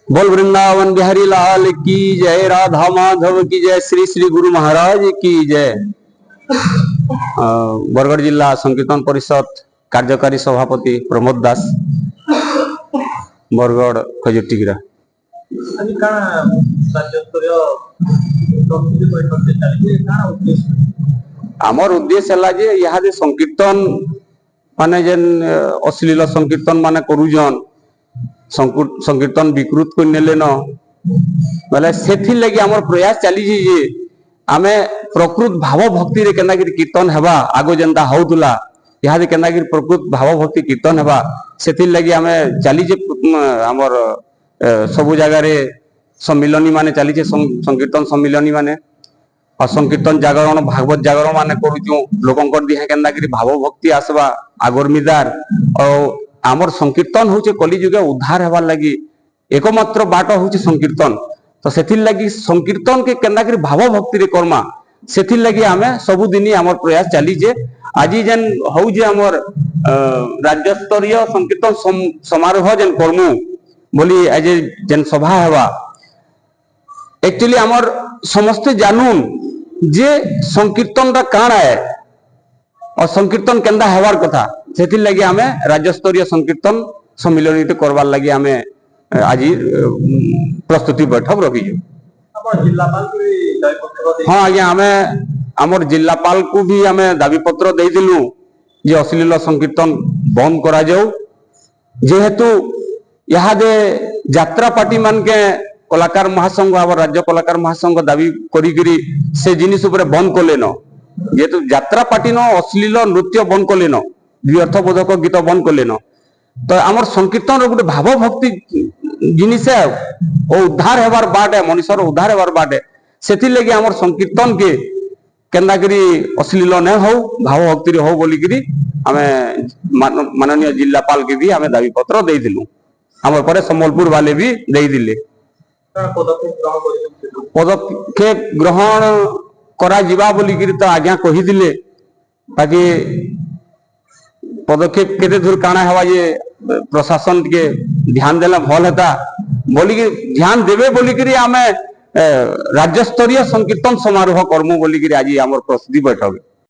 बोल वृंदावन बिहारी लाल की जय, राधा माधव की जय, श्री श्री गुरु महाराज की जय। बरगढ़ जिला संकीर्तन परिषद कार्यकारी सभापति प्रमोद दास, बरगढ़ खजुटीगिरा। आमर उद्देश्य है यहाँ संकीर्तन माने जेन अश्लील संकीर्तन माने करूजन संकीर्तन विकृत कर नेले न बोले से लगी आमर प्रयास चली जे आमे प्रकृत भाव भक्ति रे केना कीर्तन हेबा आगो जेंता होउतला यहाँ केना प्रकृत भाव भक्ति कीर्तन हेबा से लगी आमे चली जे आमर सबु जगह रे सम्मिलनी माने चली जे संकीर्तन सम्मिलनी माने और संकीर्तन जागरण भागवत जागरण माने करूचु लोकंकर दिहे केना भाव भक्ति आसबा आगर्मीदार और आमर संकीर्तन होचे कली जुगे उद्धार हेबार लगी एकमात्र बाट होचे संकीर्तन। तो सेथिर लगी संकीर्तन के केना भाव भक्ति रे कर्मा सेथिर लगी आमे सबु दिनी आमर प्रयास चली जे आज जेन हौ जे आमर राज्य स्तरीय संकीर्तन समारोह जेन करमु बोली आज जेन सभा हेबा एक्चुअली आमर समस्त जानून जे संकीर्तन रा काण है और संकीर्तन केंदा हेबार कथा सेथिर लगी आमे राज्य स्तरीय संकीर्तन सम्मिलन करवार लगी आमे आज प्रस्तुति बैठक रखी। हाँ आज्ञा आमे आमर जिलापाल को भी आमे दाबी पत्र दे दिलु जे अश्लील संकीर्तन बंद करा जाऊ जेहेतु यहाँ दे यात्रा पार्टी मान के कलाकार महासंघ आम राज्य कलाकार महासंघ दाबी करी से जिनिस उपरे बंद कले न जेहेतु यात्रा पार्टी न अश्लील नृत्य बंद कले न अर्थबोधक गीत बंद कले न तो आमर संकीर्तन गोटे भाव भक्ति जिनिस उद्धार हेबार बाट है मनुष्यर उद्धार हेबार बाट है से लगी आमर संकीर्तन के केन्दा अश्लील न हो भाव भक्ति हो बोलिकी आमे माननीय जिलापाल के भी आमे दाबी पत्र दे दिलु आमर परे संबलपुर वाले भी दे दिले पदक्षेप ग्रहण करा जिबा बोलिकी तो आज्ञा कही दिले ताकि पदक्षेप केते दूर काना हवा ये प्रशासन के ध्यान देला भल हेता बोलिकी ध्यान देवे बोलिकी आमे राज्य स्तरीय संकीर्तन समारोह करमु बोलिकी आज आमर प्रस्तुति बैठक।